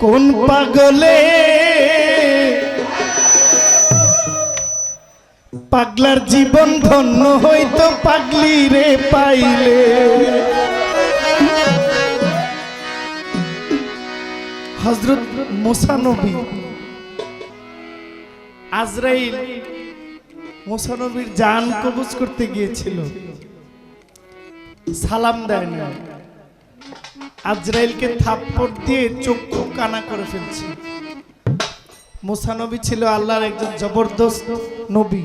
কোন পাগলে পাগলার জীবন ধন্য হইতো পাগলি রে পাইলে। হযরত মুসা নবী আজরাইল মুসা নবীর জান কবজ করতে গিয়েছিল, সালাম দেয় না, আজরাইলকে থাপ্পড় দিয়ে চক্ষু কানা করে ফেলছে। মুসা নবী ছিল আল্লাহর একজন জবরদস্ত নবী,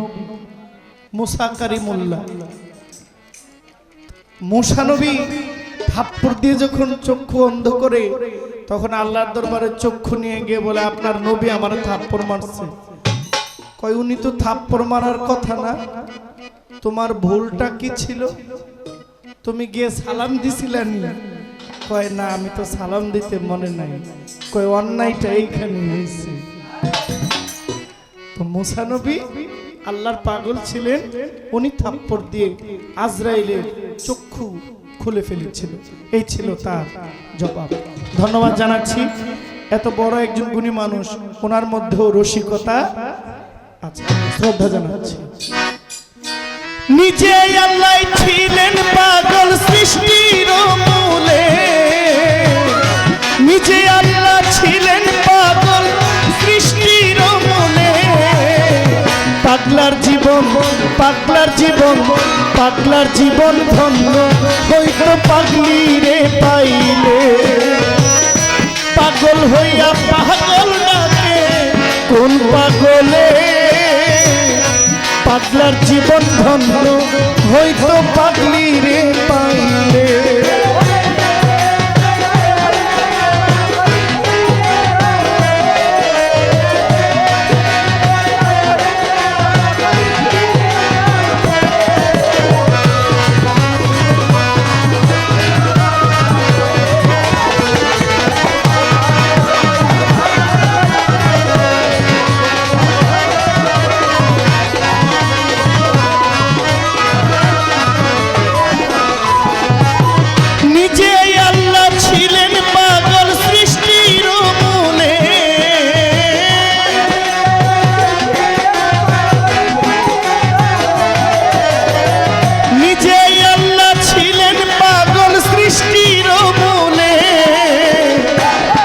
মুসা কারিমুল্লাহ। মুসা নবী থাপ্পড় দিয়ে যখন চক্ষু অন্ধ করে, তখন আল্লাহর দরবারে চক্ষু নিয়ে গিয়ে বলে, আপনার নবী আমার থাপ্পড় মারছে। কয়, উনি তো থাপ্পড় মারার কথা না, তোমার ভুলটা কি ছিল? তুমি গিয়ে সালাম দিছিলেন? কয়, না আমি তো সালাম দিতে মনে নাই। কয়, অন্যায়টা এইখানে হয়েছে। তো মুসা নবী আল্লাহর পাগল ছিলেন, উনি থাপ্পড় দিয়ে আজরাইলের চক্ষু খুলে ফেলেছিল। এই ছিল তার জবাব। ধন্যবাদ জানাচ্ছি এত বড় একজন গুণী মানুষ, ওনার মধ্যেও রসিকতা আছে, শ্রদ্ধা জানাচ্ছি। নিজে আল্লাহ ছিলেন পাগল সৃষ্টির মূলে, নিজে আল্লাহ ছিলেন পাগল সৃষ্টির মূলে। পাগলার জীবন পাগলার জীবন পাগলার জীবন ধন্য হইতো পাগলি রে পাইলে। পাগল হইয়া পাগল ডাকে কোন পাগলে, পাগলার জীবন ধন্য হইতো পাগলি রে পাইলে।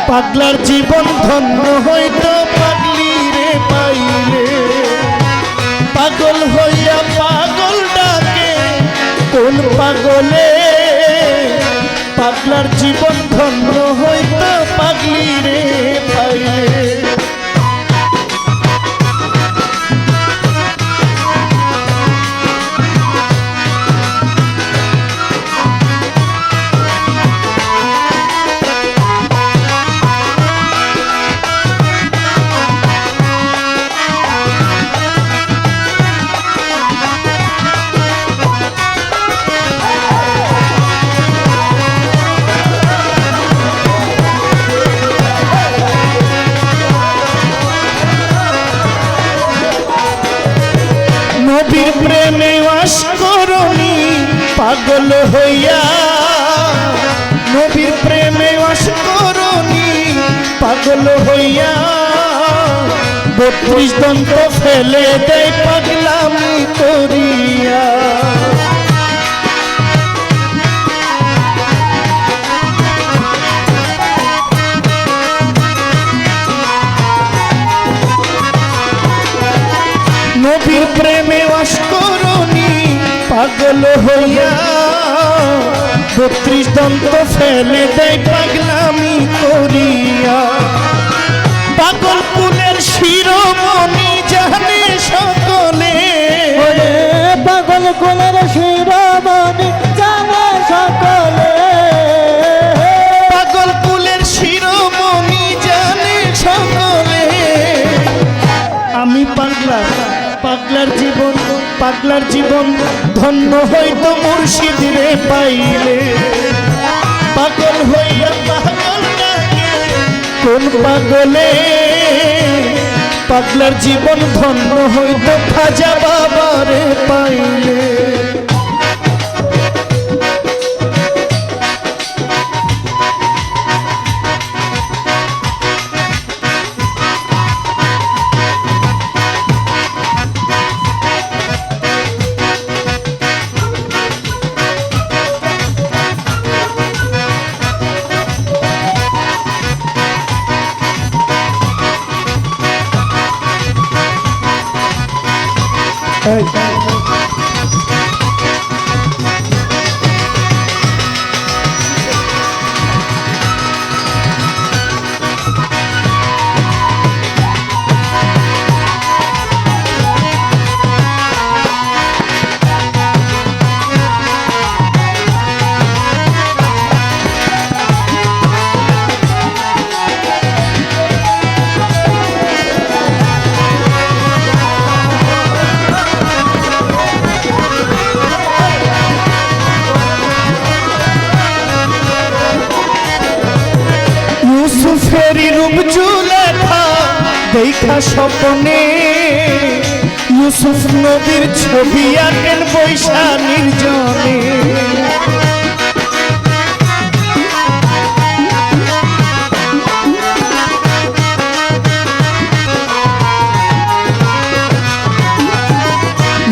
পাগলার জীবন ধন্য হইতো পাগলি রে পাইলে। পাগল হইয়া পাগল ডাকে কোন পাগলে, পাগলার জীবন ধন্য হইতো পাগলি রে পাইলে। নবীর প্রেমে বাস করনি পাগল হইয়া, নবীর প্রেমে বাস করনি পাগল হইয়া। 32 দন্ত ফেলে দেয় পাগলামি করিয়া। নবীর প্রেমে বাস করনি পাগল হইয়া। 32 দন্ত ফেলে দেয় পাগলামি করিয়া। পাগল কুলের শিরোমণি জানে সকলে, পাগল কুলের শিরোমণি জানে সকলে। পাগল কুলের শিরোমণি জানে সকলে। আমি পাগলা, পাগলার জীবন পাগলার জীবন ধন্য হইতো মুর্শিদ রে পাইলে। পাগল হইয়া পাগল ডাকে কোন পাগলে, পাগলার জীবন ধন্য হইতো খাজা বাবা রে পাইলে। এই ইউসুফেরই রূপ জুলেখা দেখা স্বপ্নে, ইউসুফ নবীর ছবি আঁকেন বৈশা নির্জনে।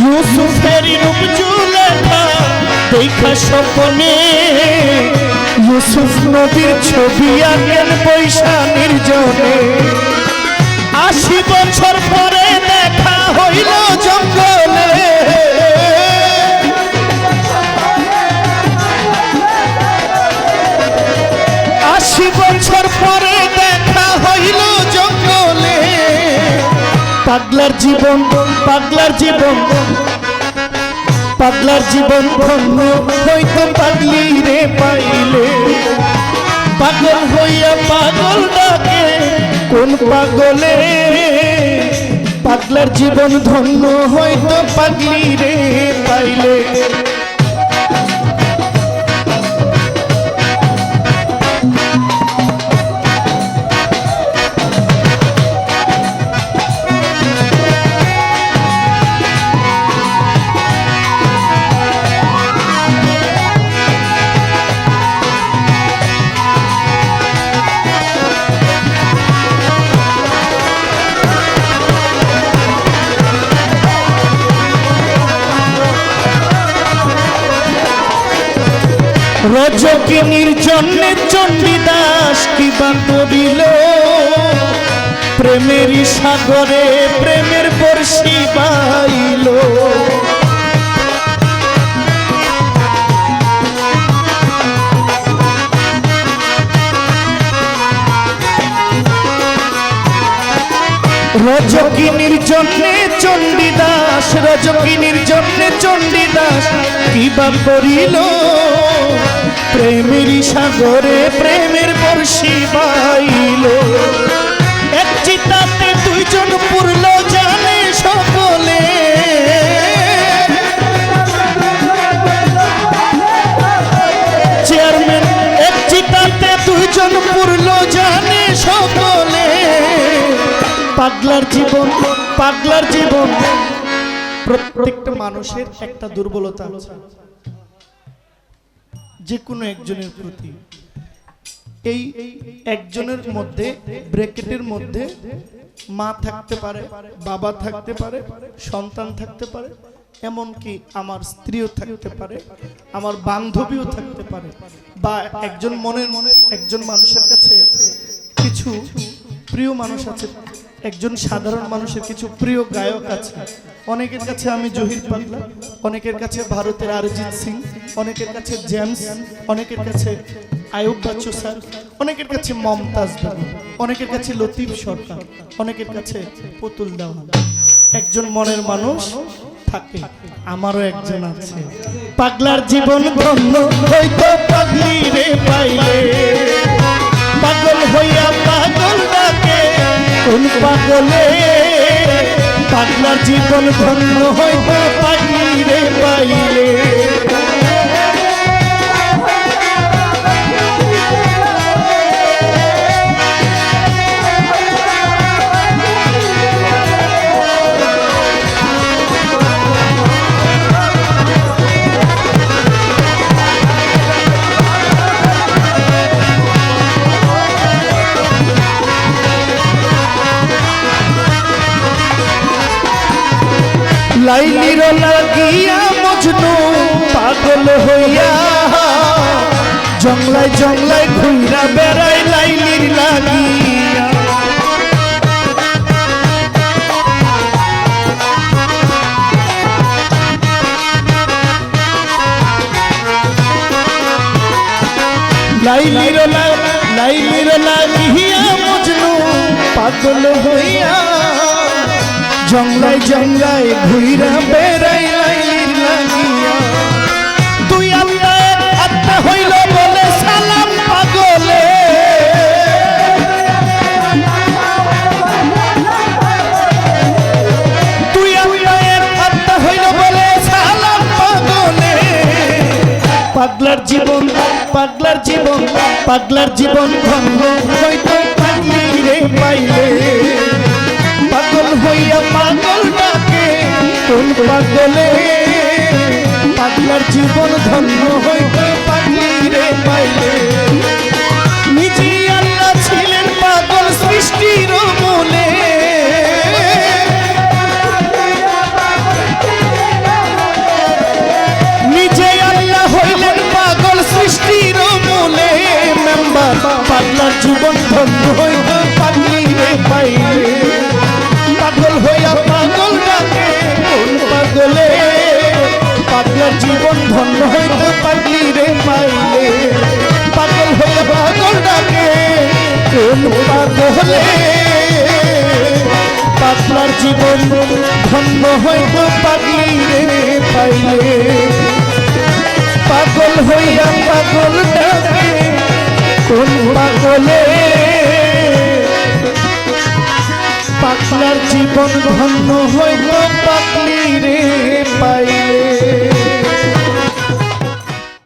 ইউসুফেরই রূপ জুলেখা দেখা স্বপ্নে, ইউসুফ নবীর ছবি আঁকেন বৈশা নির্জনে। ৮০ বছর পরে দেখা হইল জঙ্গলে, ৮০ বছর পরে দেখা হইল জঙ্গলে। পাগলার জীবন, পাগলার জীবন, পাগলার জীবন ধন্য হইতো পাগলি রে পাইলে। পাগল হইয়া পাগল ডাকে কোন পাগলে, পাগলার জীবন ধন্য হইতো পাগলি রে পাইলে। রজকিনীর জন্যে চণ্ডীদাস কিবা করিল, প্রেমেরই সাগরে প্রেমের বর্ষি বাইল। রজকিনীর জন্যে চণ্ডীদাস, রজকিনীর জন্যে চণ্ডীদাস কিবা করিল, প্রেমেরই সাগরে প্রেমের বর্ষি বাইল। এক চিতাতে দুইজন পুরল জানে সকলে, চেয়ারম্যান এক চিতাতে দুইজন পুরল জানে সকলে। পাগলার জীবন, পাগলার জীবন। প্রত্যেকটা মানুষের একটা দুর্বলতা আছে যে কোনো একজনের প্রতি। এই একজনের মধ্যে ব্র্যাকেটের মধ্যে মা থাকতে পারে, বাবা থাকতে পারে, সন্তান থাকতে পারে, এমনকি আমার স্ত্রীও থাকতে পারে, আমার বান্ধবীও থাকতে পারে, বা একজন মনের একজন মানুষের কাছে কিছু প্রিয় মানুষ আছে, একজন সাধারণ মানুষের কিছু প্রিয় গায়ক আছে। অনেকের কাছে আমি জহির পাগলা, অনেকের কাছে ভারতের অরিজিৎ সিং, অনেকের কাছে জেমস, অনেকের কাছে আয়ুব বাচ্চু স্যার, অনেকের কাছে মমতাজ বেগম, অনেকের কাছে লতিফ সরকার, অনেকের কাছে পুতুল দেওয়ান। একজন মনের মানুষ থাকে, আমারও একজন আছে। পাগলার জীবন ধন্য হইতো পাগলি রে পাইলে, পাগল হইয়া পাগল ডাকে কোন পাগলে। পাগলার জীবন ধন্য হইতো পাগলি রে পাইলে। লাইলির লাগিয়া মজনু পাগল হইয়া, জংলায় জংলায় ঘুরা বেড়ায় লাইলির লাগিয়া। লাইলির লাগিয়া মজনু পাগল হইয়া জঙ্গলায় জঙ্গলায় ঘুইরা বেড়াই লাইলির লাগিয়া তুই আত্মা হইল বলে সালাম পাগলে তুই আত্মা হইল বলে সালাম পাগলে পাগলার জীবন পাগলার জীবন পাগলার জীবন ধন্য হইতো পাগলি রে পাইলে পাগল হইয়া পাগল ডাকে কোন পাগলে পাগলার জীবন ধন্য হইতো পাগলি রে পাইলে নিজে আল্লাহ ছিলেন পাগল সৃষ্টির মূলে নিজে আল্লাহ হইলেন পাগল সৃষ্টির মূলে মেম্বার পাগলার জীবন ধন্য হইত পাগলি রে পাইলে পাগল হইয়া পাগল ডাকে কোন পাগলে পাগলার জীবন ধন্য হইত পাগলি রে পাইলে পাগল হইয়া পাগল ডাকে কোন পাগলে পাগলার জীবন ধন্য হইত পাগলি রে পাইলে পাগল হইয়া পাগল ডাকে কোন পাগলে পাগলার জীবন ধন্য হইল পাগলি রে পাই